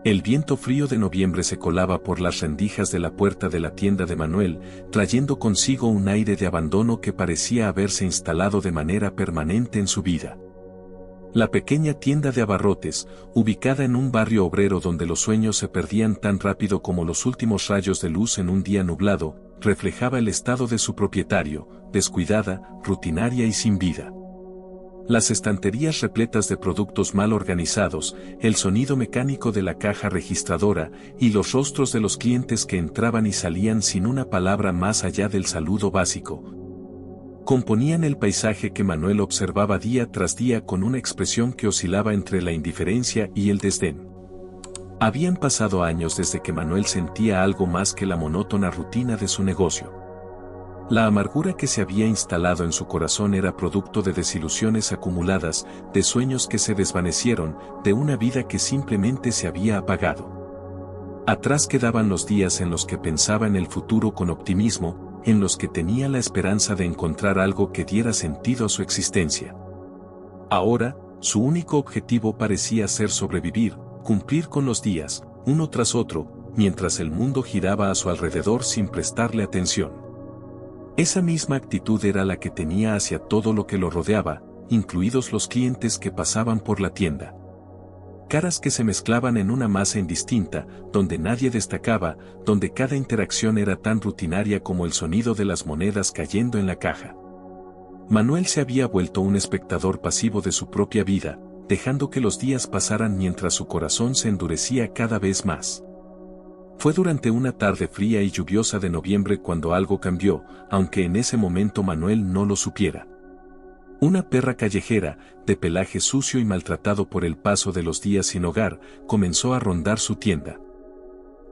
El viento frío de noviembre se colaba por las rendijas de la puerta de la tienda de Manuel, trayendo consigo un aire de abandono que parecía haberse instalado de manera permanente en su vida. La pequeña tienda de abarrotes, ubicada en un barrio obrero donde los sueños se perdían tan rápido como los últimos rayos de luz en un día nublado, reflejaba el estado de su propietario, descuidada, rutinaria y sin vida. Las estanterías repletas de productos mal organizados, el sonido mecánico de la caja registradora y los rostros de los clientes que entraban y salían sin una palabra más allá del saludo básico, componían el paisaje que Manuel observaba día tras día con una expresión que oscilaba entre la indiferencia y el desdén. Habían pasado años desde que Manuel sentía algo más que la monótona rutina de su negocio. La amargura que se había instalado en su corazón era producto de desilusiones acumuladas, de sueños que se desvanecieron, de una vida que simplemente se había apagado. Atrás quedaban los días en los que pensaba en el futuro con optimismo, en los que tenía la esperanza de encontrar algo que diera sentido a su existencia. Ahora, su único objetivo parecía ser sobrevivir, cumplir con los días, uno tras otro, mientras el mundo giraba a su alrededor sin prestarle atención. Esa misma actitud era la que tenía hacia todo lo que lo rodeaba, incluidos los clientes que pasaban por la tienda. Caras que se mezclaban en una masa indistinta, donde nadie destacaba, donde cada interacción era tan rutinaria como el sonido de las monedas cayendo en la caja. Manuel se había vuelto un espectador pasivo de su propia vida, dejando que los días pasaran mientras su corazón se endurecía cada vez más. Fue durante una tarde fría y lluviosa de noviembre cuando algo cambió, aunque en ese momento Manuel no lo supiera. Una perra callejera, de pelaje sucio y maltratado por el paso de los días sin hogar, comenzó a rondar su tienda.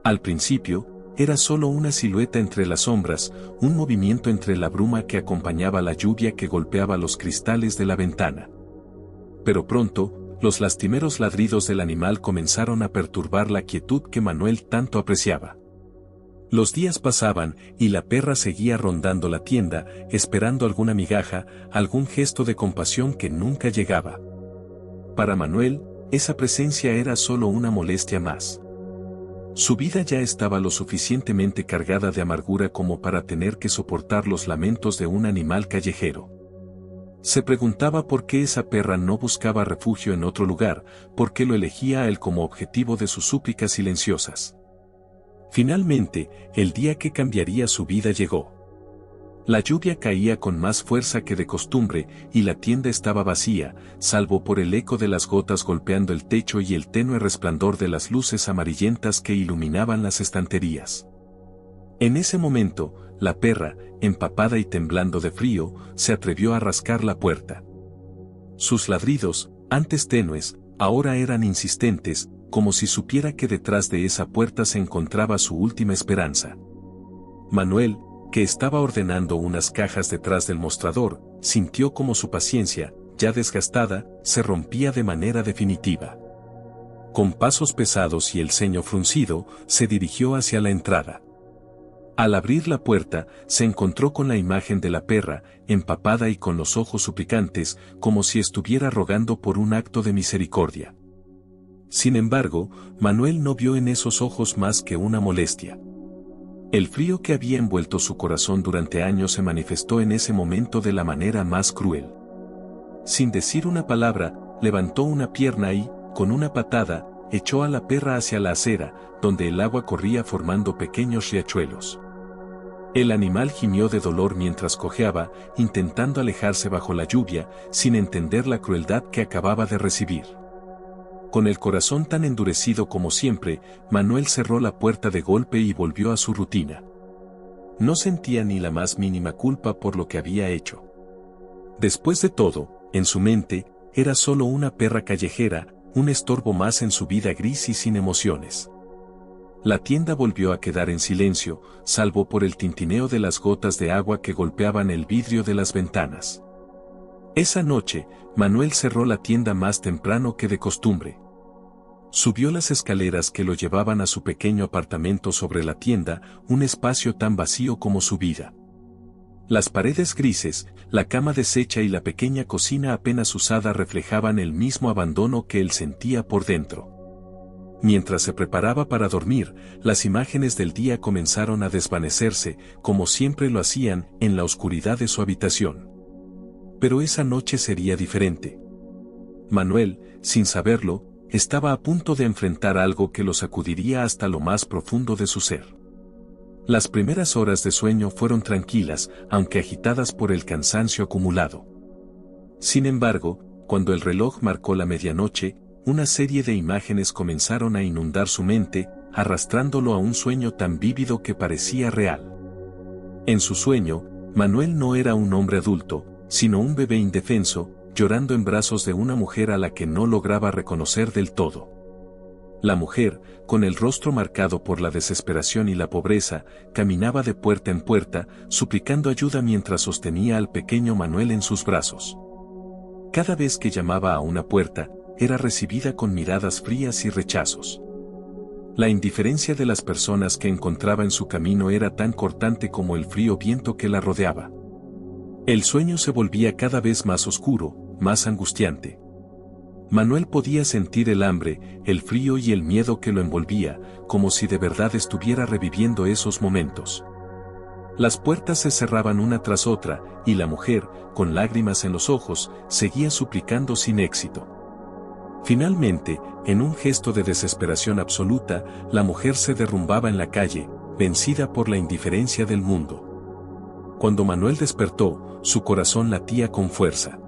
Al principio, era solo una silueta entre las sombras, un movimiento entre la bruma que acompañaba la lluvia que golpeaba los cristales de la ventana. Pero pronto, los lastimeros ladridos del animal comenzaron a perturbar la quietud que Manuel tanto apreciaba. Los días pasaban y la perra seguía rondando la tienda, esperando alguna migaja, algún gesto de compasión que nunca llegaba. Para Manuel, esa presencia era solo una molestia más. Su vida ya estaba lo suficientemente cargada de amargura como para tener que soportar los lamentos de un animal callejero. Se preguntaba por qué esa perra no buscaba refugio en otro lugar, por qué lo elegía a él como objetivo de sus súplicas silenciosas. Finalmente, el día que cambiaría su vida llegó. La lluvia caía con más fuerza que de costumbre y la tienda estaba vacía, salvo por el eco de las gotas golpeando el techo y el tenue resplandor de las luces amarillentas que iluminaban las estanterías. En ese momento, la perra, empapada y temblando de frío, se atrevió a rascar la puerta. Sus ladridos, antes tenues, ahora eran insistentes, como si supiera que detrás de esa puerta se encontraba su última esperanza. Manuel, que estaba ordenando unas cajas detrás del mostrador, sintió como su paciencia, ya desgastada, se rompía de manera definitiva. Con pasos pesados y el ceño fruncido, se dirigió hacia la entrada. Al abrir la puerta, se encontró con la imagen de la perra, empapada y con los ojos suplicantes, como si estuviera rogando por un acto de misericordia. Sin embargo, Manuel no vio en esos ojos más que una molestia. El frío que había envuelto su corazón durante años se manifestó en ese momento de la manera más cruel. Sin decir una palabra, levantó una pierna y, con una patada, echó a la perra hacia la acera, donde el agua corría formando pequeños riachuelos. El animal gimió de dolor mientras cojeaba, intentando alejarse bajo la lluvia, sin entender la crueldad que acababa de recibir. Con el corazón tan endurecido como siempre, Manuel cerró la puerta de golpe y volvió a su rutina. No sentía ni la más mínima culpa por lo que había hecho. Después de todo, en su mente, era solo una perra callejera, un estorbo más en su vida gris y sin emociones. La tienda volvió a quedar en silencio, salvo por el tintineo de las gotas de agua que golpeaban el vidrio de las ventanas. Esa noche, Manuel cerró la tienda más temprano que de costumbre. Subió las escaleras que lo llevaban a su pequeño apartamento sobre la tienda, un espacio tan vacío como su vida. Las paredes grises, la cama deshecha y la pequeña cocina apenas usada reflejaban el mismo abandono que él sentía por dentro. Mientras se preparaba para dormir, las imágenes del día comenzaron a desvanecerse, como siempre lo hacían, en la oscuridad de su habitación. Pero esa noche sería diferente. Manuel, sin saberlo, estaba a punto de enfrentar algo que lo sacudiría hasta lo más profundo de su ser. Las primeras horas de sueño fueron tranquilas, aunque agitadas por el cansancio acumulado. Sin embargo, cuando el reloj marcó la medianoche, una serie de imágenes comenzaron a inundar su mente, arrastrándolo a un sueño tan vívido que parecía real. En su sueño, Manuel no era un hombre adulto, sino un bebé indefenso, llorando en brazos de una mujer a la que no lograba reconocer del todo. La mujer, con el rostro marcado por la desesperación y la pobreza, caminaba de puerta en puerta, suplicando ayuda mientras sostenía al pequeño Manuel en sus brazos. Cada vez que llamaba a una puerta, era recibida con miradas frías y rechazos. La indiferencia de las personas que encontraba en su camino era tan cortante como el frío viento que la rodeaba. El sueño se volvía cada vez más oscuro, más angustiante. Manuel podía sentir el hambre, el frío y el miedo que lo envolvía, como si de verdad estuviera reviviendo esos momentos. Las puertas se cerraban una tras otra, y la mujer, con lágrimas en los ojos, seguía suplicando sin éxito. Finalmente, en un gesto de desesperación absoluta, la mujer se derrumbaba en la calle, vencida por la indiferencia del mundo. Cuando Manuel despertó, su corazón latía con fuerza.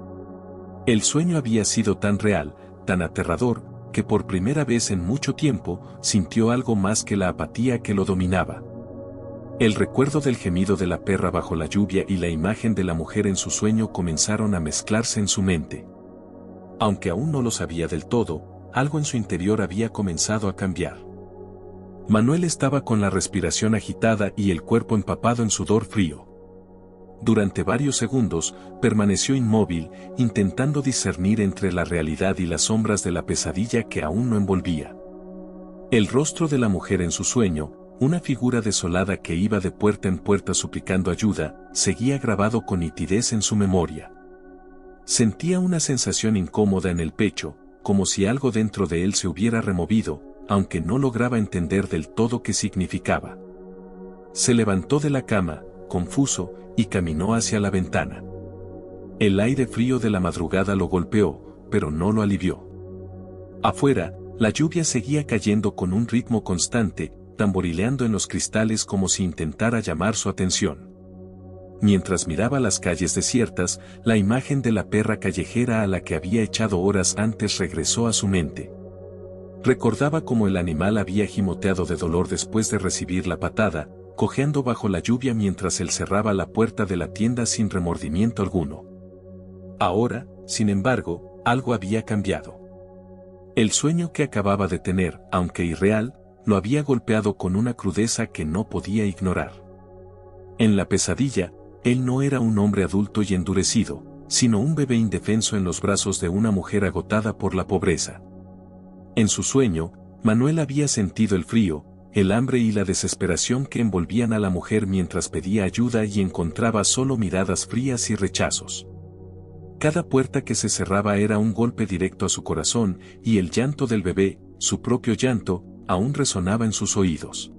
El sueño había sido tan real, tan aterrador, que por primera vez en mucho tiempo, sintió algo más que la apatía que lo dominaba. El recuerdo del gemido de la perra bajo la lluvia y la imagen de la mujer en su sueño comenzaron a mezclarse en su mente. Aunque aún no lo sabía del todo, algo en su interior había comenzado a cambiar. Manuel estaba con la respiración agitada y el cuerpo empapado en sudor frío. Durante varios segundos, permaneció inmóvil, intentando discernir entre la realidad y las sombras de la pesadilla que aún no envolvía. El rostro de la mujer en su sueño, una figura desolada que iba de puerta en puerta suplicando ayuda, seguía grabado con nitidez en su memoria. Sentía una sensación incómoda en el pecho, como si algo dentro de él se hubiera removido, aunque no lograba entender del todo qué significaba. Se levantó de la cama, confuso, y caminó hacia la ventana. El aire frío de la madrugada lo golpeó, pero no lo alivió. Afuera, la lluvia seguía cayendo con un ritmo constante, tamborileando en los cristales como si intentara llamar su atención. Mientras miraba las calles desiertas, la imagen de la perra callejera a la que había echado horas antes regresó a su mente. Recordaba cómo el animal había gimoteado de dolor después de recibir la patada, cojeando bajo la lluvia mientras él cerraba la puerta de la tienda sin remordimiento alguno. Ahora, sin embargo, algo había cambiado. El sueño que acababa de tener, aunque irreal, lo había golpeado con una crudeza que no podía ignorar. En la pesadilla, él no era un hombre adulto y endurecido, sino un bebé indefenso en los brazos de una mujer agotada por la pobreza. En su sueño, Manuel había sentido el frío, el hambre y la desesperación que envolvían a la mujer mientras pedía ayuda y encontraba solo miradas frías y rechazos. Cada puerta que se cerraba era un golpe directo a su corazón, y el llanto del bebé, su propio llanto, aún resonaba en sus oídos.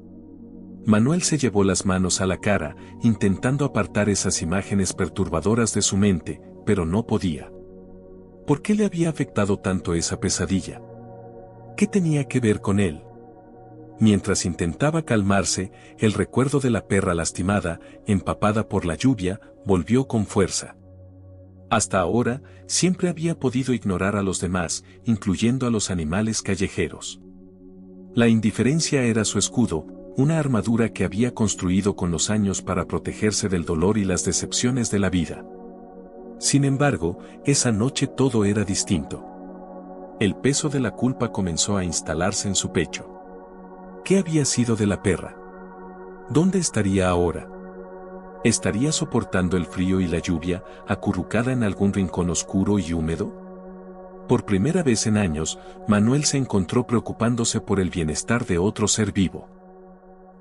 Manuel se llevó las manos a la cara, intentando apartar esas imágenes perturbadoras de su mente, pero no podía. ¿Por qué le había afectado tanto esa pesadilla? ¿Qué tenía que ver con él? Mientras intentaba calmarse, el recuerdo de la perra lastimada, empapada por la lluvia, volvió con fuerza. Hasta ahora, siempre había podido ignorar a los demás, incluyendo a los animales callejeros. La indiferencia era su escudo, una armadura que había construido con los años para protegerse del dolor y las decepciones de la vida. Sin embargo, esa noche todo era distinto. El peso de la culpa comenzó a instalarse en su pecho. ¿Qué había sido de la perra? ¿Dónde estaría ahora? ¿Estaría soportando el frío y la lluvia, acurrucada en algún rincón oscuro y húmedo? Por primera vez en años, Manuel se encontró preocupándose por el bienestar de otro ser vivo.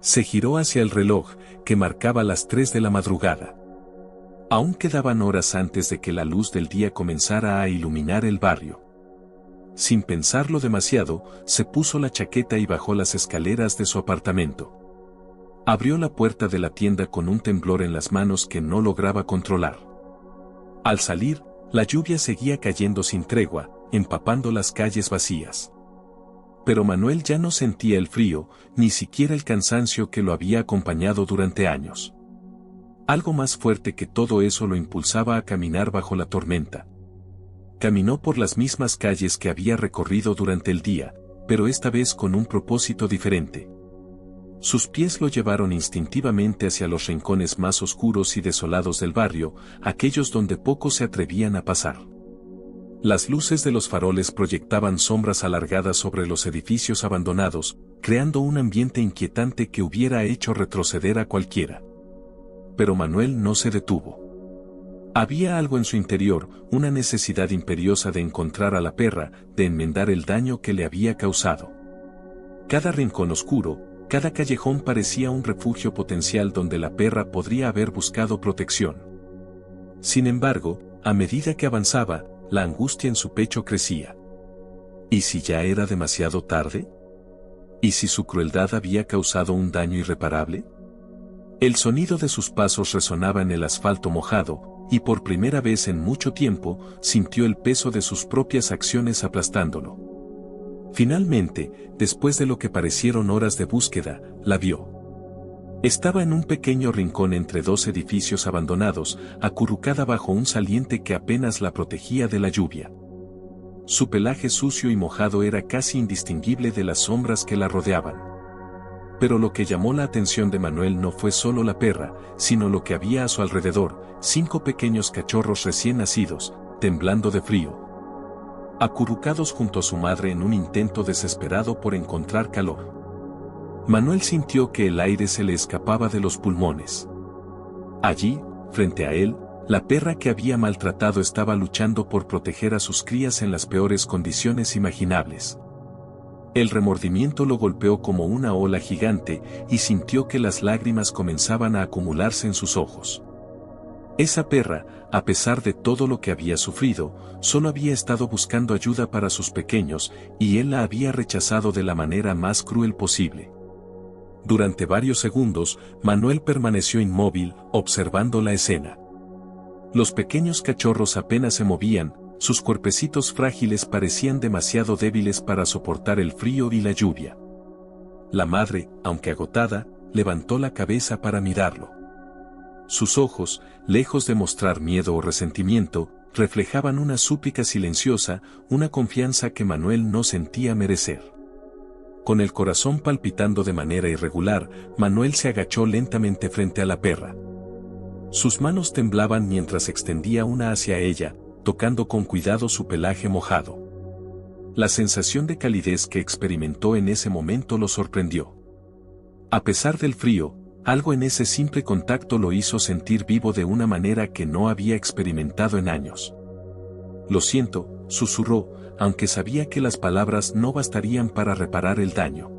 Se giró hacia el reloj, que marcaba las 3 de la madrugada. Aún quedaban horas antes de que la luz del día comenzara a iluminar el barrio. sin pensarlo demasiado, se puso la chaqueta y bajó las escaleras de su apartamento. Abrió la puerta de la tienda con un temblor en las manos que no lograba controlar. Al salir, la lluvia seguía cayendo sin tregua, empapando las calles vacías. Pero Manuel ya no sentía el frío, ni siquiera el cansancio que lo había acompañado durante años. Algo más fuerte que todo eso lo impulsaba a caminar bajo la tormenta. Caminó por las mismas calles que había recorrido durante el día, pero esta vez con un propósito diferente. Sus pies lo llevaron instintivamente hacia los rincones más oscuros y desolados del barrio, aquellos donde pocos se atrevían a pasar. Las luces de los faroles proyectaban sombras alargadas sobre los edificios abandonados, creando un ambiente inquietante que hubiera hecho retroceder a cualquiera. Pero Manuel no se detuvo. Había algo en su interior, una necesidad imperiosa de encontrar a la perra, de enmendar el daño que le había causado. Cada rincón oscuro, cada callejón parecía un refugio potencial donde la perra podría haber buscado protección. Sin embargo, a medida que avanzaba, la angustia en su pecho crecía. ¿Y si ya era demasiado tarde? ¿Y si su crueldad había causado un daño irreparable? El sonido de sus pasos resonaba en el asfalto mojado, y por primera vez en mucho tiempo, sintió el peso de sus propias acciones aplastándolo. Finalmente, después de lo que parecieron horas de búsqueda, la vio. Estaba en un pequeño rincón entre dos edificios abandonados, acurrucada bajo un saliente que apenas la protegía de la lluvia. Su pelaje sucio y mojado era casi indistinguible de las sombras que la rodeaban. Pero lo que llamó la atención de Manuel no fue solo la perra, sino lo que había a su alrededor, 5 pequeños cachorros recién nacidos, temblando de frío, acurrucados junto a su madre en un intento desesperado por encontrar calor. Manuel sintió que el aire se le escapaba de los pulmones. Allí, frente a él, la perra que había maltratado estaba luchando por proteger a sus crías en las peores condiciones imaginables. El remordimiento lo golpeó como una ola gigante y sintió que las lágrimas comenzaban a acumularse en sus ojos. Esa perra, a pesar de todo lo que había sufrido, solo había estado buscando ayuda para sus pequeños, y él la había rechazado de la manera más cruel posible. Durante varios segundos, Manuel permaneció inmóvil, observando la escena. Los pequeños cachorros apenas se movían, sus cuerpecitos frágiles parecían demasiado débiles para soportar el frío y la lluvia. La madre, aunque agotada, levantó la cabeza para mirarlo. Sus ojos, lejos de mostrar miedo o resentimiento, reflejaban una súplica silenciosa, una confianza que Manuel no sentía merecer. Con el corazón palpitando de manera irregular, Manuel se agachó lentamente frente a la perra. Sus manos temblaban mientras extendía una hacia ella, tocando con cuidado su pelaje mojado. La sensación de calidez que experimentó en ese momento lo sorprendió. A pesar del frío, algo en ese simple contacto lo hizo sentir vivo de una manera que no había experimentado en años. «Lo siento», susurró, aunque sabía que las palabras no bastarían para reparar el daño.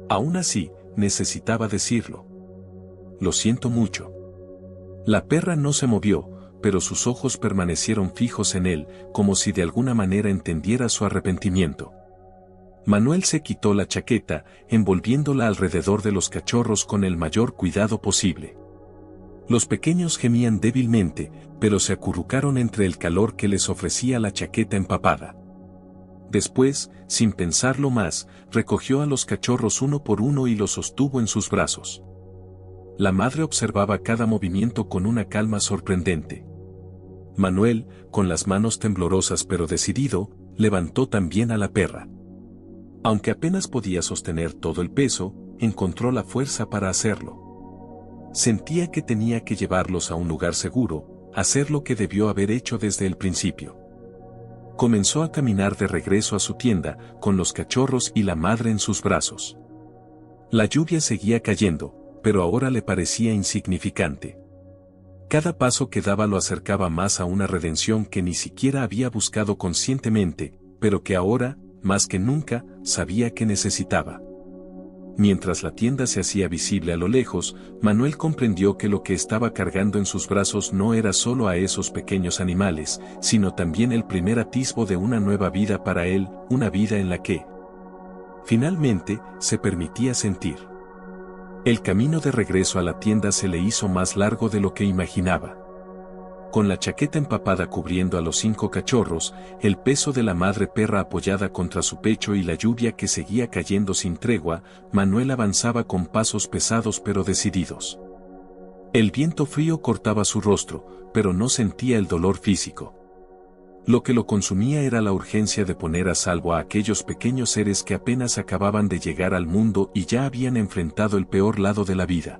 Aún así, necesitaba decirlo. «Lo siento mucho». La perra no se movió, pero sus ojos permanecieron fijos en él, como si de alguna manera entendiera su arrepentimiento. Manuel se quitó la chaqueta, envolviéndola alrededor de los cachorros con el mayor cuidado posible. Los pequeños gemían débilmente, pero se acurrucaron entre el calor que les ofrecía la chaqueta empapada. Después, sin pensarlo más, recogió a los cachorros uno por uno y los sostuvo en sus brazos. La madre observaba cada movimiento con una calma sorprendente. Manuel, con las manos temblorosas pero decidido, levantó también a la perra. Aunque apenas podía sostener todo el peso, encontró la fuerza para hacerlo. Sentía que tenía que llevarlos a un lugar seguro, hacer lo que debió haber hecho desde el principio. Comenzó a caminar de regreso a su tienda, con los cachorros y la madre en sus brazos. La lluvia seguía cayendo, pero ahora le parecía insignificante. Cada paso que daba lo acercaba más a una redención que ni siquiera había buscado conscientemente, pero que ahora, más que nunca, sabía que necesitaba. Mientras la tienda se hacía visible a lo lejos, Manuel comprendió que lo que estaba cargando en sus brazos no era solo a esos pequeños animales, sino también el primer atisbo de una nueva vida para él, una vida en la que, finalmente, se permitía sentir. El camino de regreso a la tienda se le hizo más largo de lo que imaginaba. Con la chaqueta empapada cubriendo a los 5 cachorros, el peso de la madre perra apoyada contra su pecho y la lluvia que seguía cayendo sin tregua, Manuel avanzaba con pasos pesados pero decididos. El viento frío cortaba su rostro, pero no sentía el dolor físico. Lo que lo consumía era la urgencia de poner a salvo a aquellos pequeños seres que apenas acababan de llegar al mundo y ya habían enfrentado el peor lado de la vida.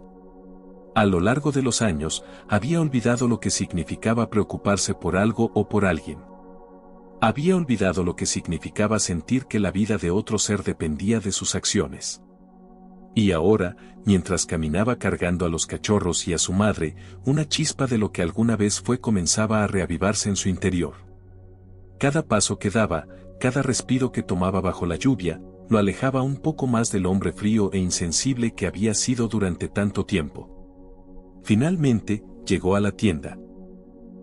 A lo largo de los años, había olvidado lo que significaba preocuparse por algo o por alguien. Había olvidado lo que significaba sentir que la vida de otro ser dependía de sus acciones. Y ahora, mientras caminaba cargando a los cachorros y a su madre, una chispa de lo que alguna vez fue comenzaba a reavivarse en su interior. Cada paso que daba, cada respiro que tomaba bajo la lluvia, lo alejaba un poco más del hombre frío e insensible que había sido durante tanto tiempo. Finalmente, llegó a la tienda.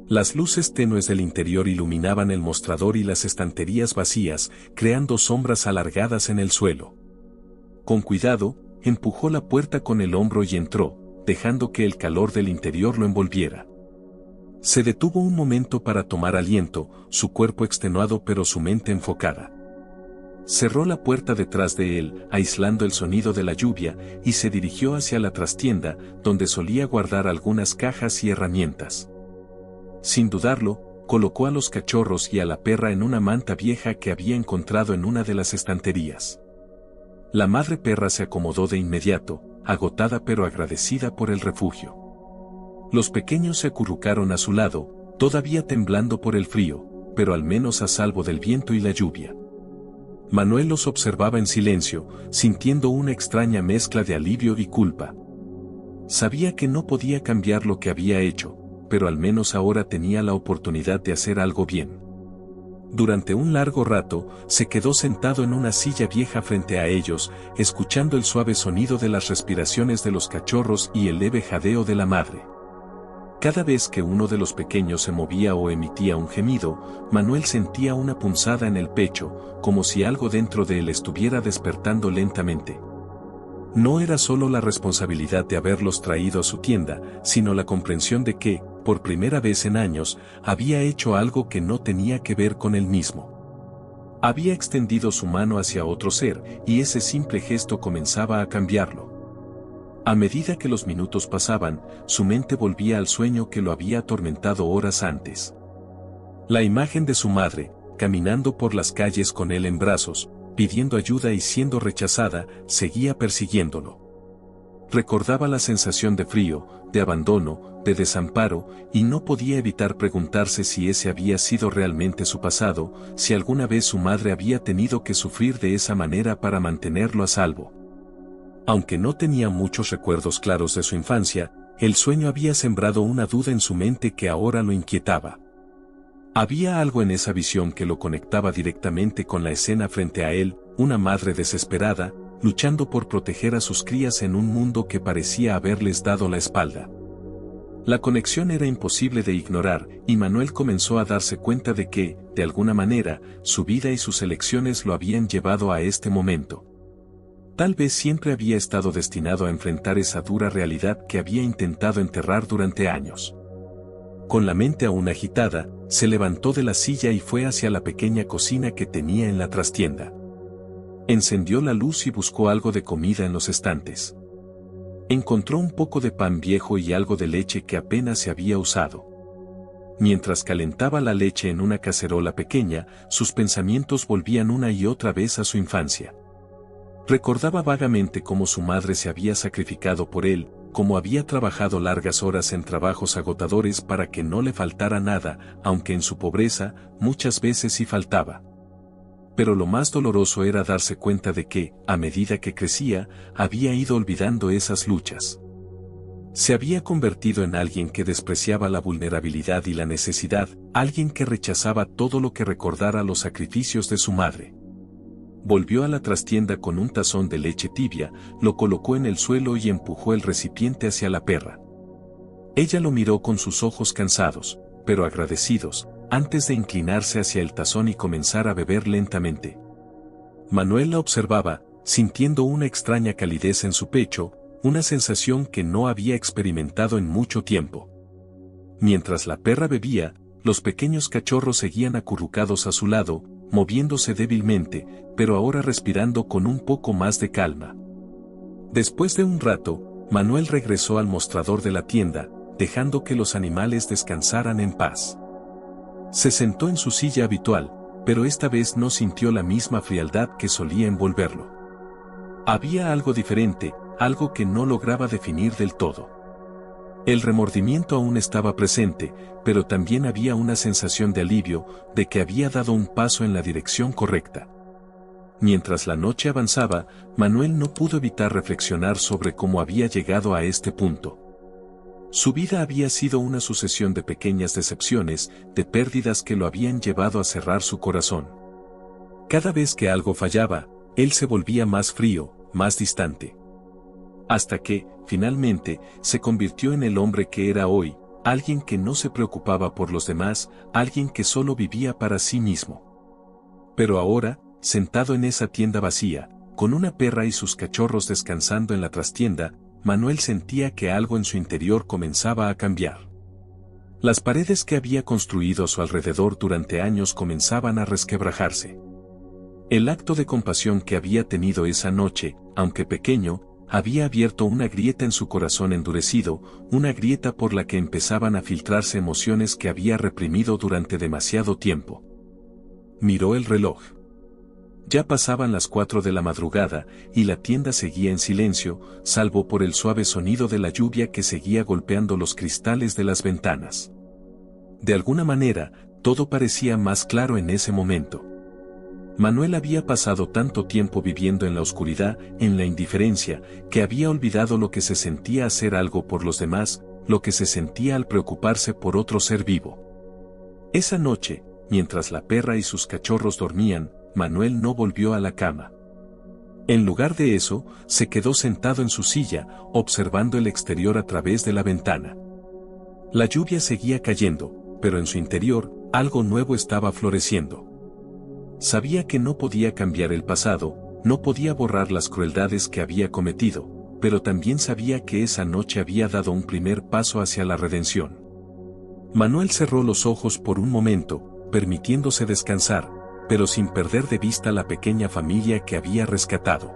Las luces tenues del interior iluminaban el mostrador y las estanterías vacías, creando sombras alargadas en el suelo. Con cuidado, empujó la puerta con el hombro y entró, dejando que el calor del interior lo envolviera. Se detuvo un momento para tomar aliento, su cuerpo extenuado pero su mente enfocada. Cerró la puerta detrás de él, aislando el sonido de la lluvia, y se dirigió hacia la trastienda, donde solía guardar algunas cajas y herramientas. Sin dudarlo, colocó a los cachorros y a la perra en una manta vieja que había encontrado en una de las estanterías. La madre perra se acomodó de inmediato, agotada pero agradecida por el refugio. Los pequeños se acurrucaron a su lado, todavía temblando por el frío, pero al menos a salvo del viento y la lluvia. Manuel los observaba en silencio, sintiendo una extraña mezcla de alivio y culpa. Sabía que no podía cambiar lo que había hecho, pero al menos ahora tenía la oportunidad de hacer algo bien. Durante un largo rato, se quedó sentado en una silla vieja frente a ellos, escuchando el suave sonido de las respiraciones de los cachorros y el leve jadeo de la madre. Cada vez que uno de los pequeños se movía o emitía un gemido, Manuel sentía una punzada en el pecho, como si algo dentro de él estuviera despertando lentamente. No era solo la responsabilidad de haberlos traído a su tienda, sino la comprensión de que, por primera vez en años, había hecho algo que no tenía que ver con él mismo. Había extendido su mano hacia otro ser, y ese simple gesto comenzaba a cambiarlo. A medida que los minutos pasaban, su mente volvía al sueño que lo había atormentado horas antes. La imagen de su madre, caminando por las calles con él en brazos, pidiendo ayuda y siendo rechazada, seguía persiguiéndolo. Recordaba la sensación de frío, de abandono, de desamparo, y no podía evitar preguntarse si ese había sido realmente su pasado, si alguna vez su madre había tenido que sufrir de esa manera para mantenerlo a salvo. Aunque no tenía muchos recuerdos claros de su infancia, el sueño había sembrado una duda en su mente que ahora lo inquietaba. Había algo en esa visión que lo conectaba directamente con la escena frente a él, una madre desesperada, luchando por proteger a sus crías en un mundo que parecía haberles dado la espalda. La conexión era imposible de ignorar, y Manuel comenzó a darse cuenta de que, de alguna manera, su vida y sus elecciones lo habían llevado a este momento. Tal vez siempre había estado destinado a enfrentar esa dura realidad que había intentado enterrar durante años. Con la mente aún agitada, se levantó de la silla y fue hacia la pequeña cocina que tenía en la trastienda. Encendió la luz y buscó algo de comida en los estantes. Encontró un poco de pan viejo y algo de leche que apenas se había usado. Mientras calentaba la leche en una cacerola pequeña, sus pensamientos volvían una y otra vez a su infancia. Recordaba vagamente cómo su madre se había sacrificado por él, cómo había trabajado largas horas en trabajos agotadores para que no le faltara nada, aunque en su pobreza, muchas veces sí faltaba. Pero lo más doloroso era darse cuenta de que, a medida que crecía, había ido olvidando esas luchas. Se había convertido en alguien que despreciaba la vulnerabilidad y la necesidad, alguien que rechazaba todo lo que recordara los sacrificios de su madre. Volvió a la trastienda con un tazón de leche tibia, lo colocó en el suelo y empujó el recipiente hacia la perra. Ella lo miró con sus ojos cansados, pero agradecidos, antes de inclinarse hacia el tazón y comenzar a beber lentamente. Manuel la observaba, sintiendo una extraña calidez en su pecho, una sensación que no había experimentado en mucho tiempo. Mientras la perra bebía, los pequeños cachorros seguían acurrucados a su lado, moviéndose débilmente, pero ahora respirando con un poco más de calma. Después de un rato, Manuel regresó al mostrador de la tienda, dejando que los animales descansaran en paz. Se sentó en su silla habitual, pero esta vez no sintió la misma frialdad que solía envolverlo. Había algo diferente, algo que no lograba definir del todo. El remordimiento aún estaba presente, pero también había una sensación de alivio, de que había dado un paso en la dirección correcta. Mientras la noche avanzaba, Manuel no pudo evitar reflexionar sobre cómo había llegado a este punto. Su vida había sido una sucesión de pequeñas decepciones, de pérdidas que lo habían llevado a cerrar su corazón. Cada vez que algo fallaba, él se volvía más frío, más distante. Hasta que, finalmente, se convirtió en el hombre que era hoy, alguien que no se preocupaba por los demás, alguien que solo vivía para sí mismo. Pero ahora, sentado en esa tienda vacía, con una perra y sus cachorros descansando en la trastienda, Manuel sentía que algo en su interior comenzaba a cambiar. Las paredes que había construido a su alrededor durante años comenzaban a resquebrajarse. El acto de compasión que había tenido esa noche, aunque pequeño, había abierto una grieta en su corazón endurecido, una grieta por la que empezaban a filtrarse emociones que había reprimido durante demasiado tiempo. Miró el reloj. Ya pasaban las 4 de la madrugada, y la tienda seguía en silencio, salvo por el suave sonido de la lluvia que seguía golpeando los cristales de las ventanas. De alguna manera, todo parecía más claro en ese momento. Manuel había pasado tanto tiempo viviendo en la oscuridad, en la indiferencia, que había olvidado lo que se sentía hacer algo por los demás, lo que se sentía al preocuparse por otro ser vivo. Esa noche, mientras la perra y sus cachorros dormían, Manuel no volvió a la cama. En lugar de eso, se quedó sentado en su silla, observando el exterior a través de la ventana. La lluvia seguía cayendo, pero en su interior, algo nuevo estaba floreciendo. Sabía que no podía cambiar el pasado, no podía borrar las crueldades que había cometido, pero también sabía que esa noche había dado un primer paso hacia la redención. Manuel cerró los ojos por un momento, permitiéndose descansar, pero sin perder de vista la pequeña familia que había rescatado.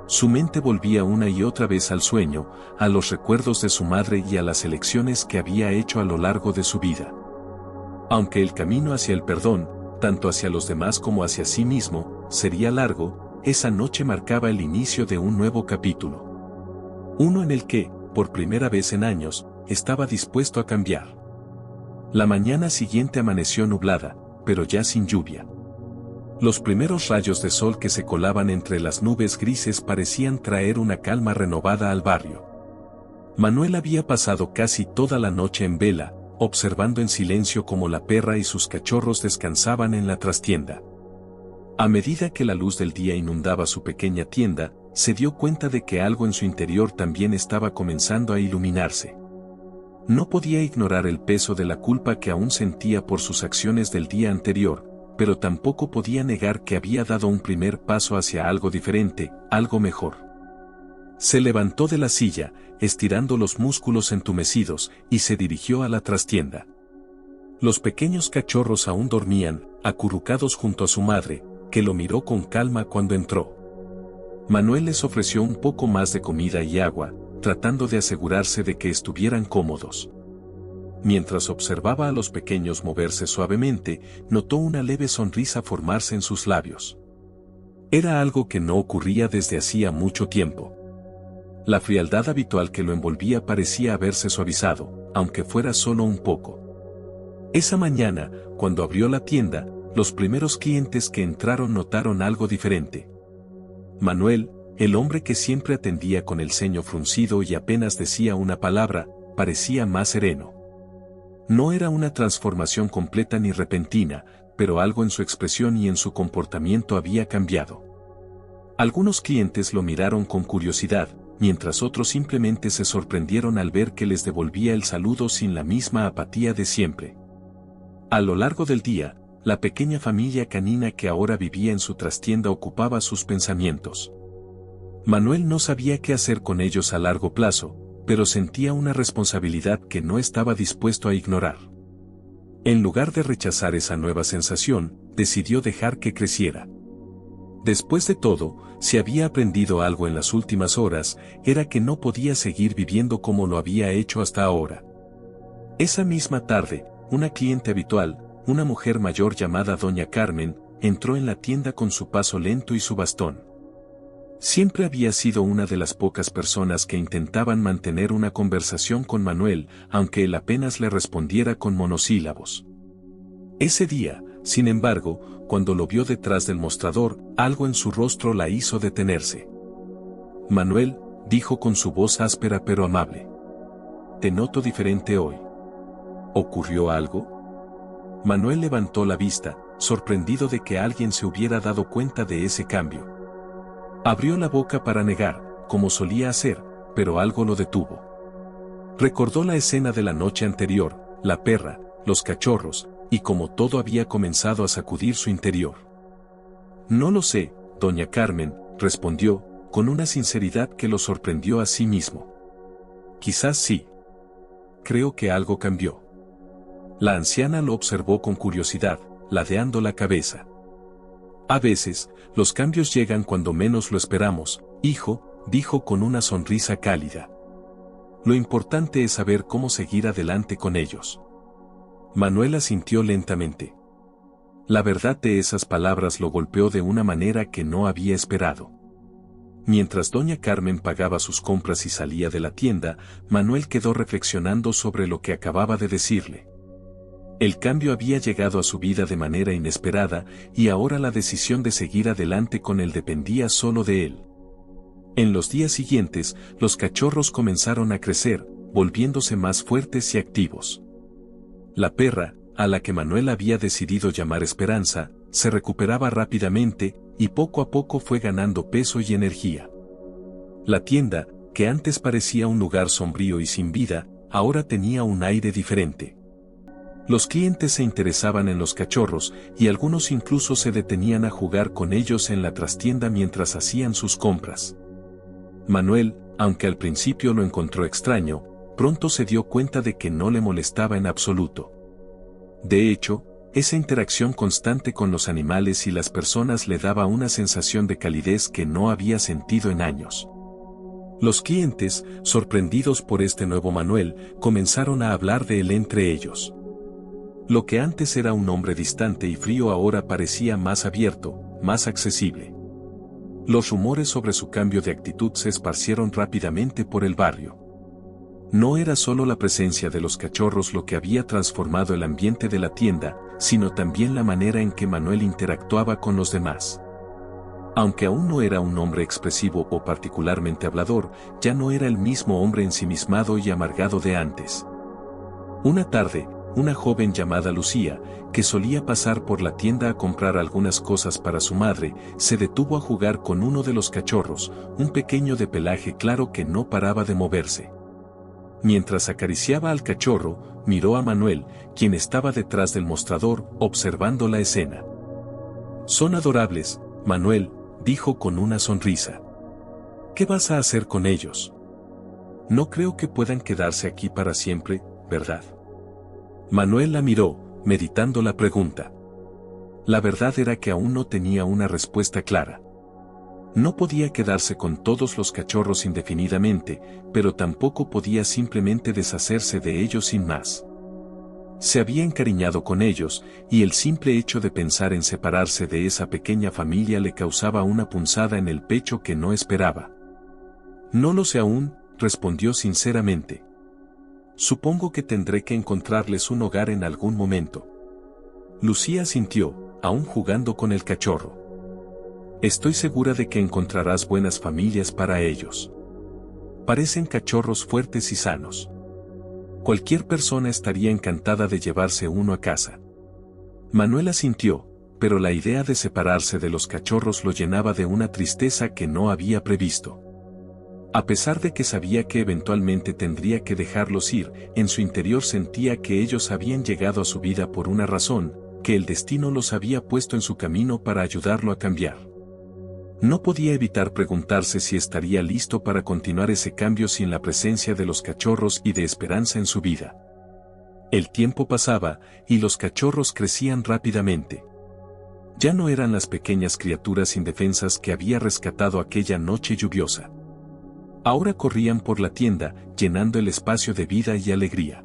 Su mente volvía una y otra vez al sueño, a los recuerdos de su madre y a las elecciones que había hecho a lo largo de su vida. Aunque el camino hacia el perdón, tanto hacia los demás como hacia sí mismo, sería largo, esa noche marcaba el inicio de un nuevo capítulo. Uno en el que, por primera vez en años, estaba dispuesto a cambiar. La mañana siguiente amaneció nublada, pero ya sin lluvia. Los primeros rayos de sol que se colaban entre las nubes grises parecían traer una calma renovada al barrio. Manuel había pasado casi toda la noche en vela, observando en silencio cómo la perra y sus cachorros descansaban en la trastienda. A medida que la luz del día inundaba su pequeña tienda, se dio cuenta de que algo en su interior también estaba comenzando a iluminarse. No podía ignorar el peso de la culpa que aún sentía por sus acciones del día anterior, pero tampoco podía negar que había dado un primer paso hacia algo diferente, algo mejor. Se levantó de la silla, estirando los músculos entumecidos, y se dirigió a la trastienda. Los pequeños cachorros aún dormían, acurrucados junto a su madre, que lo miró con calma cuando entró. Manuel les ofreció un poco más de comida y agua, tratando de asegurarse de que estuvieran cómodos. Mientras observaba a los pequeños moverse suavemente, notó una leve sonrisa formarse en sus labios. Era algo que no ocurría desde hacía mucho tiempo. La frialdad habitual que lo envolvía parecía haberse suavizado, aunque fuera solo un poco. Esa mañana, cuando abrió la tienda, los primeros clientes que entraron notaron algo diferente. Manuel, el hombre que siempre atendía con el ceño fruncido y apenas decía una palabra, parecía más sereno. No era una transformación completa ni repentina, pero algo en su expresión y en su comportamiento había cambiado. Algunos clientes lo miraron con curiosidad, mientras otros simplemente se sorprendieron al ver que les devolvía el saludo sin la misma apatía de siempre. A lo largo del día, la pequeña familia canina que ahora vivía en su trastienda ocupaba sus pensamientos. Manuel no sabía qué hacer con ellos a largo plazo, pero sentía una responsabilidad que no estaba dispuesto a ignorar. En lugar de rechazar esa nueva sensación, decidió dejar que creciera. Después de todo, si había aprendido algo en las últimas horas, era que no podía seguir viviendo como lo había hecho hasta ahora. Esa misma tarde, una cliente habitual, una mujer mayor llamada Doña Carmen, entró en la tienda con su paso lento y su bastón. Siempre había sido una de las pocas personas que intentaban mantener una conversación con Manuel, aunque él apenas le respondiera con monosílabos. Ese día, sin embargo, cuando lo vio detrás del mostrador, algo en su rostro la hizo detenerse. Manuel, dijo con su voz áspera pero amable. Te noto diferente hoy. ¿Ocurrió algo? Manuel levantó la vista, sorprendido de que alguien se hubiera dado cuenta de ese cambio. Abrió la boca para negar, como solía hacer, pero algo lo detuvo. Recordó la escena de la noche anterior, la perra, los cachorros, y cómo todo había comenzado a sacudir su interior. No lo sé, doña Carmen, respondió, con una sinceridad que lo sorprendió a sí mismo. Quizás sí. Creo que algo cambió. La anciana lo observó con curiosidad, ladeando la cabeza. A veces, los cambios llegan cuando menos lo esperamos, hijo, dijo con una sonrisa cálida. Lo importante es saber cómo seguir adelante con ellos. Manuel asintió lentamente. La verdad de esas palabras lo golpeó de una manera que no había esperado. Mientras doña Carmen pagaba sus compras y salía de la tienda, Manuel quedó reflexionando sobre lo que acababa de decirle. El cambio había llegado a su vida de manera inesperada, y ahora la decisión de seguir adelante con él dependía solo de él. En los días siguientes, los cachorros comenzaron a crecer, volviéndose más fuertes y activos. La perra, a la que Manuel había decidido llamar Esperanza, se recuperaba rápidamente, y poco a poco fue ganando peso y energía. La tienda, que antes parecía un lugar sombrío y sin vida, ahora tenía un aire diferente. Los clientes se interesaban en los cachorros, y algunos incluso se detenían a jugar con ellos en la trastienda mientras hacían sus compras. Manuel, aunque al principio lo encontró extraño, pronto se dio cuenta de que no le molestaba en absoluto. De hecho, esa interacción constante con los animales y las personas le daba una sensación de calidez que no había sentido en años. Los clientes, sorprendidos por este nuevo Manuel, comenzaron a hablar de él entre ellos. Lo que antes era un hombre distante y frío ahora parecía más abierto, más accesible. Los rumores sobre su cambio de actitud se esparcieron rápidamente por el barrio. No era solo la presencia de los cachorros lo que había transformado el ambiente de la tienda, sino también la manera en que Manuel interactuaba con los demás. Aunque aún no era un hombre expresivo o particularmente hablador, ya no era el mismo hombre ensimismado y amargado de antes. Una tarde, una joven llamada Lucía, que solía pasar por la tienda a comprar algunas cosas para su madre, se detuvo a jugar con uno de los cachorros, un pequeño de pelaje claro que no paraba de moverse. Mientras acariciaba al cachorro, miró a Manuel, quien estaba detrás del mostrador, observando la escena. Son adorables, Manuel, dijo con una sonrisa. ¿Qué vas a hacer con ellos? No creo que puedan quedarse aquí para siempre, ¿verdad? Manuel la miró, meditando la pregunta. La verdad era que aún no tenía una respuesta clara. No podía quedarse con todos los cachorros indefinidamente, pero tampoco podía simplemente deshacerse de ellos sin más. Se había encariñado con ellos, y el simple hecho de pensar en separarse de esa pequeña familia le causaba una punzada en el pecho que no esperaba. No lo sé aún, respondió sinceramente. Supongo que tendré que encontrarles un hogar en algún momento. Lucía asintió, aún jugando con el cachorro. Estoy segura de que encontrarás buenas familias para ellos. Parecen cachorros fuertes y sanos. Cualquier persona estaría encantada de llevarse uno a casa. Manuel asintió, pero la idea de separarse de los cachorros lo llenaba de una tristeza que no había previsto. A pesar de que sabía que eventualmente tendría que dejarlos ir, en su interior sentía que ellos habían llegado a su vida por una razón, que el destino los había puesto en su camino para ayudarlo a cambiar. No podía evitar preguntarse si estaría listo para continuar ese cambio sin la presencia de los cachorros y de Esperanza en su vida. El tiempo pasaba, y los cachorros crecían rápidamente. Ya no eran las pequeñas criaturas indefensas que había rescatado aquella noche lluviosa. Ahora corrían por la tienda, llenando el espacio de vida y alegría.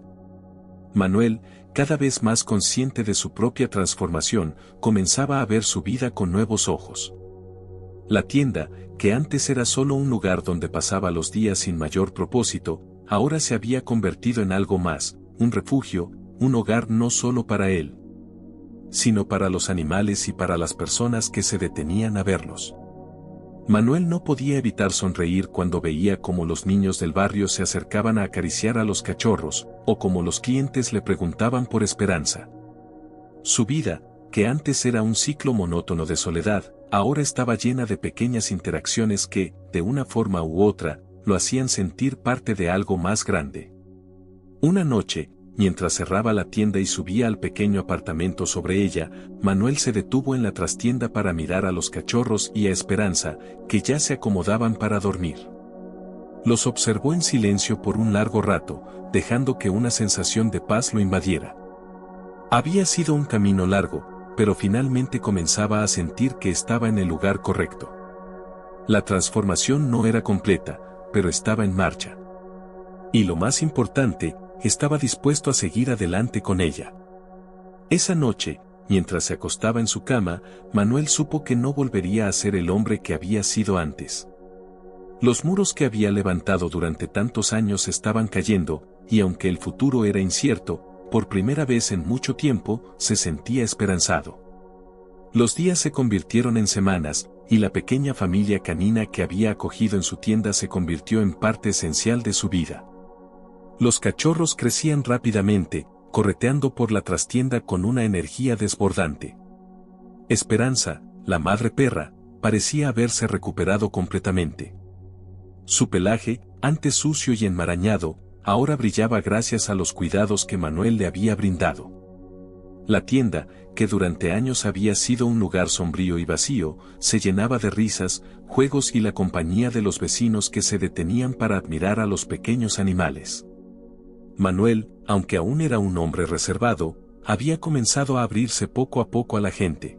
Manuel, cada vez más consciente de su propia transformación, comenzaba a ver su vida con nuevos ojos. La tienda, que antes era solo un lugar donde pasaba los días sin mayor propósito, ahora se había convertido en algo más, un refugio, un hogar no solo para él, sino para los animales y para las personas que se detenían a verlos. Manuel no podía evitar sonreír cuando veía cómo los niños del barrio se acercaban a acariciar a los cachorros, o cómo los clientes le preguntaban por Esperanza. Su vida, que antes era un ciclo monótono de soledad, ahora estaba llena de pequeñas interacciones que, de una forma u otra, lo hacían sentir parte de algo más grande. Una noche, mientras cerraba la tienda y subía al pequeño apartamento sobre ella, Manuel se detuvo en la trastienda para mirar a los cachorros y a Esperanza, que ya se acomodaban para dormir. Los observó en silencio por un largo rato, dejando que una sensación de paz lo invadiera. Había sido un camino largo, pero finalmente comenzaba a sentir que estaba en el lugar correcto. La transformación no era completa, pero estaba en marcha. Y lo más importante, estaba dispuesto a seguir adelante con ella. Esa noche, mientras se acostaba en su cama, Manuel supo que no volvería a ser el hombre que había sido antes. Los muros que había levantado durante tantos años estaban cayendo, y aunque el futuro era incierto, por primera vez en mucho tiempo, se sentía esperanzado. Los días se convirtieron en semanas, y la pequeña familia canina que había acogido en su tienda se convirtió en parte esencial de su vida. Los cachorros crecían rápidamente, correteando por la trastienda con una energía desbordante. Esperanza, la madre perra, parecía haberse recuperado completamente. Su pelaje, antes sucio y enmarañado, ahora brillaba gracias a los cuidados que Manuel le había brindado. La tienda, que durante años había sido un lugar sombrío y vacío, se llenaba de risas, juegos y la compañía de los vecinos que se detenían para admirar a los pequeños animales. Manuel, aunque aún era un hombre reservado, había comenzado a abrirse poco a poco a la gente.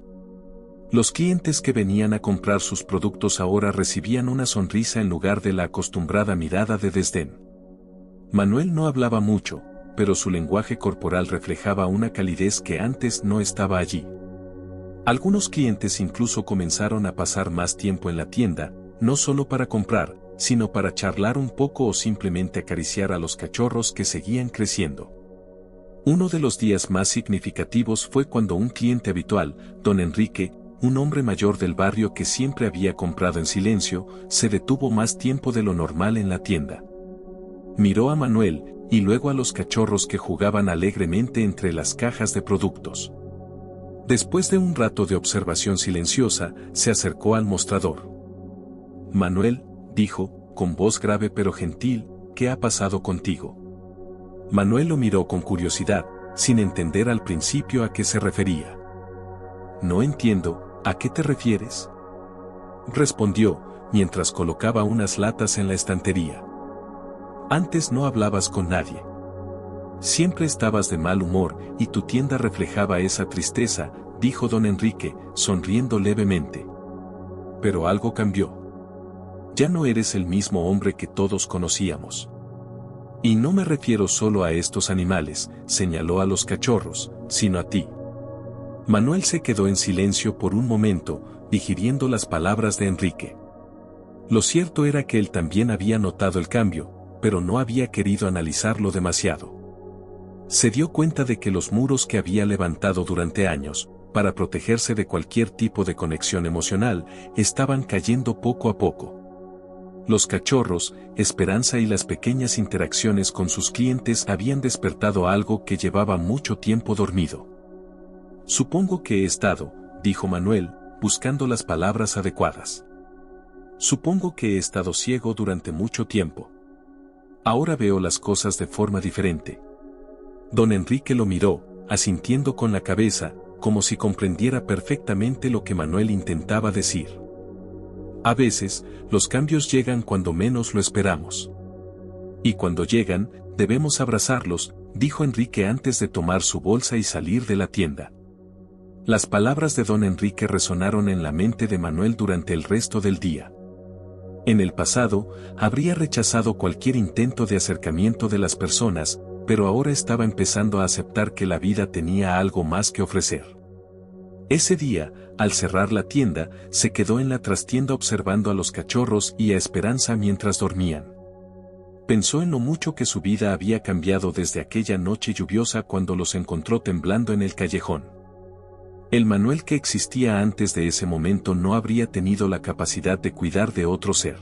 Los clientes que venían a comprar sus productos ahora recibían una sonrisa en lugar de la acostumbrada mirada de desdén. Manuel no hablaba mucho, pero su lenguaje corporal reflejaba una calidez que antes no estaba allí. Algunos clientes incluso comenzaron a pasar más tiempo en la tienda, no solo para comprar, sino para charlar un poco o simplemente acariciar a los cachorros que seguían creciendo. Uno de los días más significativos fue cuando un cliente habitual, don Enrique, un hombre mayor del barrio que siempre había comprado en silencio, se detuvo más tiempo de lo normal en la tienda. Miró a Manuel, y luego a los cachorros que jugaban alegremente entre las cajas de productos. Después de un rato de observación silenciosa, se acercó al mostrador. Manuel, dijo, con voz grave pero gentil, ¿qué ha pasado contigo? Manuel lo miró con curiosidad, sin entender al principio a qué se refería. No entiendo, ¿a qué te refieres? Respondió, mientras colocaba unas latas en la estantería. Antes no hablabas con nadie. Siempre estabas de mal humor, y tu tienda reflejaba esa tristeza, dijo don Enrique, sonriendo levemente. Pero algo cambió. Ya no eres el mismo hombre que todos conocíamos. Y no me refiero solo a estos animales, señaló a los cachorros, sino a ti. Manuel se quedó en silencio por un momento, digiriendo las palabras de Enrique. Lo cierto era que él también había notado el cambio, pero no había querido analizarlo demasiado. Se dio cuenta de que los muros que había levantado durante años, para protegerse de cualquier tipo de conexión emocional, estaban cayendo poco a poco. Los cachorros, Esperanza y las pequeñas interacciones con sus clientes habían despertado algo que llevaba mucho tiempo dormido. Supongo que he estado, dijo Manuel, buscando las palabras adecuadas. Supongo que he estado ciego durante mucho tiempo. Ahora veo las cosas de forma diferente. Don Enrique lo miró, asintiendo con la cabeza, como si comprendiera perfectamente lo que Manuel intentaba decir. A veces, los cambios llegan cuando menos lo esperamos. Y cuando llegan, debemos abrazarlos, dijo Enrique antes de tomar su bolsa y salir de la tienda. Las palabras de don Enrique resonaron en la mente de Manuel durante el resto del día. En el pasado, habría rechazado cualquier intento de acercamiento de las personas, pero ahora estaba empezando a aceptar que la vida tenía algo más que ofrecer. Ese día, al cerrar la tienda, se quedó en la trastienda observando a los cachorros y a Esperanza mientras dormían. Pensó en lo mucho que su vida había cambiado desde aquella noche lluviosa cuando los encontró temblando en el callejón. El Manuel que existía antes de ese momento no habría tenido la capacidad de cuidar de otro ser.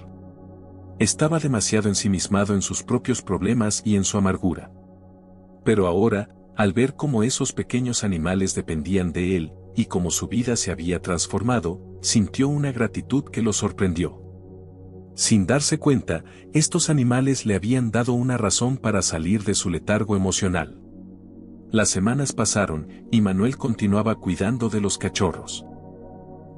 Estaba demasiado ensimismado en sus propios problemas y en su amargura. Pero ahora, al ver cómo esos pequeños animales dependían de él, y cómo su vida se había transformado, sintió una gratitud que lo sorprendió. Sin darse cuenta, estos animales le habían dado una razón para salir de su letargo emocional. Las semanas pasaron, y Manuel continuaba cuidando de los cachorros.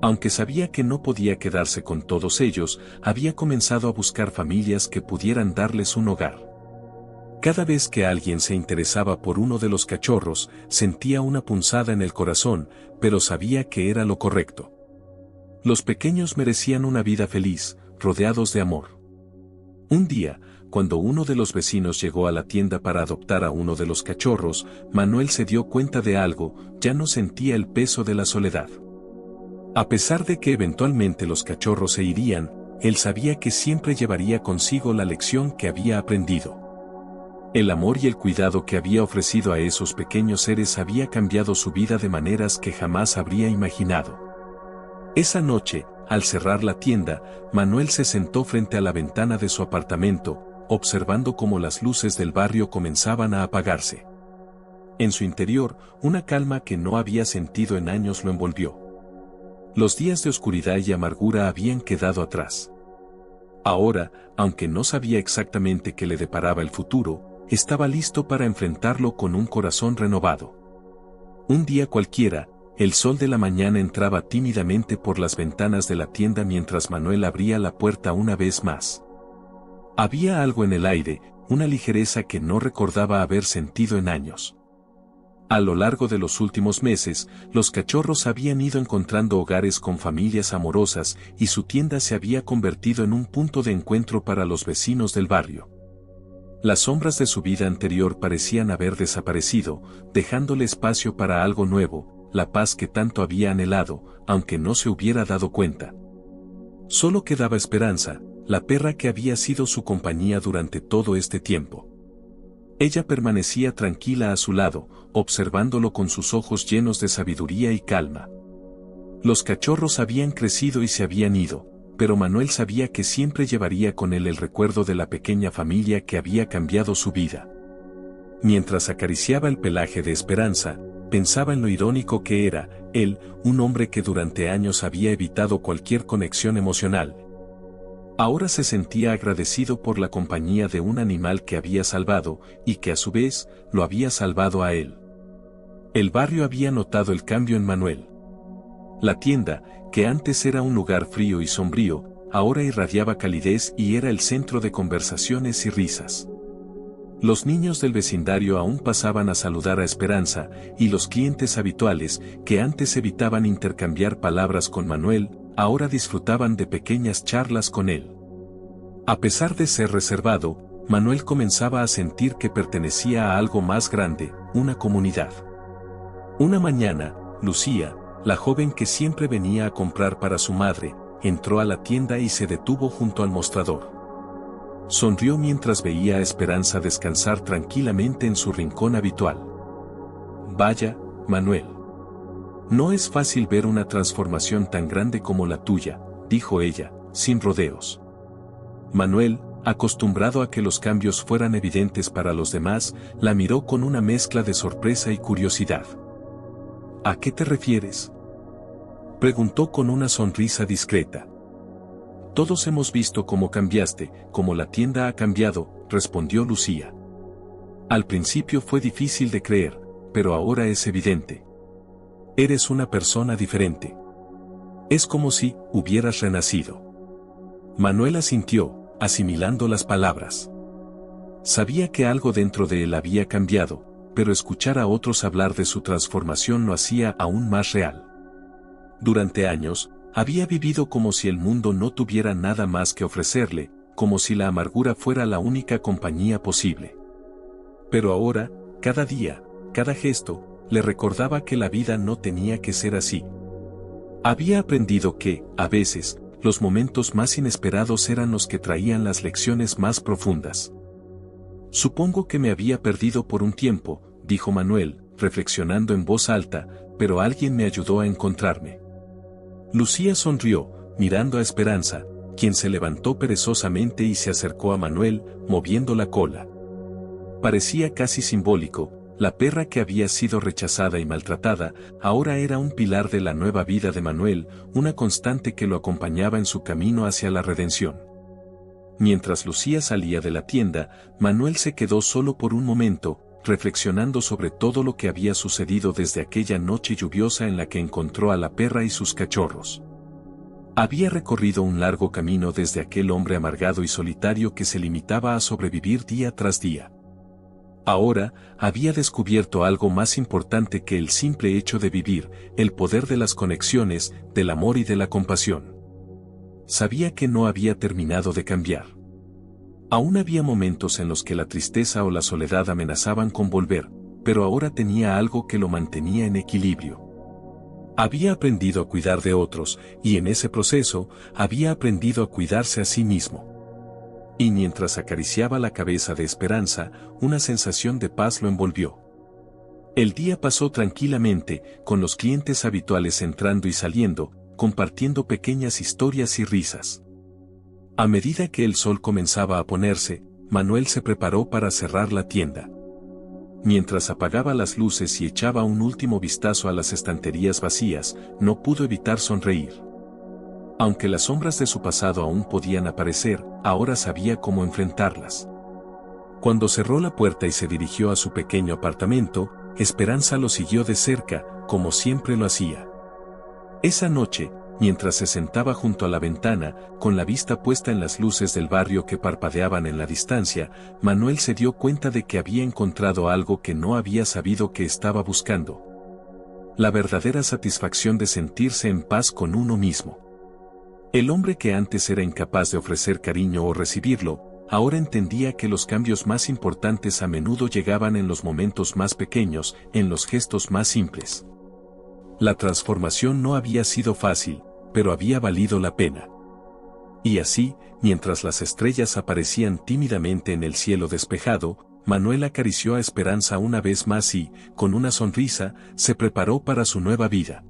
Aunque sabía que no podía quedarse con todos ellos, había comenzado a buscar familias que pudieran darles un hogar. Cada vez que alguien se interesaba por uno de los cachorros, sentía una punzada en el corazón, pero sabía que era lo correcto. Los pequeños merecían una vida feliz, rodeados de amor. Un día, cuando uno de los vecinos llegó a la tienda para adoptar a uno de los cachorros, Manuel se dio cuenta de algo, ya no sentía el peso de la soledad. A pesar de que eventualmente los cachorros se irían, él sabía que siempre llevaría consigo la lección que había aprendido. El amor y el cuidado que había ofrecido a esos pequeños seres había cambiado su vida de maneras que jamás habría imaginado. Esa noche, al cerrar la tienda, Manuel se sentó frente a la ventana de su apartamento, observando cómo las luces del barrio comenzaban a apagarse. En su interior, una calma que no había sentido en años lo envolvió. Los días de oscuridad y amargura habían quedado atrás. Ahora, aunque no sabía exactamente qué le deparaba el futuro, estaba listo para enfrentarlo con un corazón renovado. Un día cualquiera, el sol de la mañana entraba tímidamente por las ventanas de la tienda mientras Manuel abría la puerta una vez más. Había algo en el aire, una ligereza que no recordaba haber sentido en años. A lo largo de los últimos meses, los cachorros habían ido encontrando hogares con familias amorosas y su tienda se había convertido en un punto de encuentro para los vecinos del barrio. Las sombras de su vida anterior parecían haber desaparecido, dejándole espacio para algo nuevo, la paz que tanto había anhelado, aunque no se hubiera dado cuenta. Solo quedaba Esperanza, la perra que había sido su compañía durante todo este tiempo. Ella permanecía tranquila a su lado, observándolo con sus ojos llenos de sabiduría y calma. Los cachorros habían crecido y se habían ido, pero Manuel sabía que siempre llevaría con él el recuerdo de la pequeña familia que había cambiado su vida. Mientras acariciaba el pelaje de Esperanza, pensaba en lo irónico que era, él, un hombre que durante años había evitado cualquier conexión emocional. Ahora se sentía agradecido por la compañía de un animal que había salvado, y que a su vez, lo había salvado a él. El barrio había notado el cambio en Manuel. La tienda, que antes era un lugar frío y sombrío, ahora irradiaba calidez y era el centro de conversaciones y risas. Los niños del vecindario aún pasaban a saludar a Esperanza, y los clientes habituales, que antes evitaban intercambiar palabras con Manuel, ahora disfrutaban de pequeñas charlas con él. A pesar de ser reservado, Manuel comenzaba a sentir que pertenecía a algo más grande, una comunidad. Una mañana, Lucía, la joven que siempre venía a comprar para su madre, entró a la tienda y se detuvo junto al mostrador. Sonrió mientras veía a Esperanza descansar tranquilamente en su rincón habitual. Vaya, Manuel. No es fácil ver una transformación tan grande como la tuya, dijo ella, sin rodeos. Manuel, acostumbrado a que los cambios fueran evidentes para los demás, la miró con una mezcla de sorpresa y curiosidad. ¿A qué te refieres?, preguntó con una sonrisa discreta. Todos hemos visto cómo cambiaste, cómo la tienda ha cambiado, respondió Lucía. Al principio fue difícil de creer, pero ahora es evidente. Eres una persona diferente. Es como si hubieras renacido. Manuel asintió, asimilando las palabras. Sabía que algo dentro de él había cambiado, pero escuchar a otros hablar de su transformación lo hacía aún más real. Durante años, había vivido como si el mundo no tuviera nada más que ofrecerle, como si la amargura fuera la única compañía posible. Pero ahora, cada día, cada gesto, le recordaba que la vida no tenía que ser así. Había aprendido que, a veces, los momentos más inesperados eran los que traían las lecciones más profundas. Supongo que me había perdido por un tiempo, dijo Manuel, reflexionando en voz alta, pero alguien me ayudó a encontrarme. Lucía sonrió, mirando a Esperanza, quien se levantó perezosamente y se acercó a Manuel, moviendo la cola. Parecía casi simbólico, la perra que había sido rechazada y maltratada, ahora era un pilar de la nueva vida de Manuel, una constante que lo acompañaba en su camino hacia la redención. Mientras Lucía salía de la tienda, Manuel se quedó solo por un momento, reflexionando sobre todo lo que había sucedido desde aquella noche lluviosa en la que encontró a la perra y sus cachorros. Había recorrido un largo camino desde aquel hombre amargado y solitario que se limitaba a sobrevivir día tras día. Ahora, había descubierto algo más importante que el simple hecho de vivir, el poder de las conexiones, del amor y de la compasión. Sabía que no había terminado de cambiar. Aún había momentos en los que la tristeza o la soledad amenazaban con volver, pero ahora tenía algo que lo mantenía en equilibrio. Había aprendido a cuidar de otros, y en ese proceso, había aprendido a cuidarse a sí mismo. Y mientras acariciaba la cabeza de Esperanza, una sensación de paz lo envolvió. El día pasó tranquilamente, con los clientes habituales entrando y saliendo, compartiendo pequeñas historias y risas. A medida que el sol comenzaba a ponerse, Manuel se preparó para cerrar la tienda. Mientras apagaba las luces y echaba un último vistazo a las estanterías vacías, no pudo evitar sonreír. Aunque las sombras de su pasado aún podían aparecer, ahora sabía cómo enfrentarlas. Cuando cerró la puerta y se dirigió a su pequeño apartamento, Esperanza lo siguió de cerca, como siempre lo hacía. Esa noche, mientras se sentaba junto a la ventana, con la vista puesta en las luces del barrio que parpadeaban en la distancia, Manuel se dio cuenta de que había encontrado algo que no había sabido que estaba buscando. La verdadera satisfacción de sentirse en paz con uno mismo. El hombre que antes era incapaz de ofrecer cariño o recibirlo, ahora entendía que los cambios más importantes a menudo llegaban en los momentos más pequeños, en los gestos más simples. La transformación no había sido fácil, pero había valido la pena. Y así, mientras las estrellas aparecían tímidamente en el cielo despejado, Manuel acarició a Esperanza una vez más y, con una sonrisa, se preparó para su nueva vida.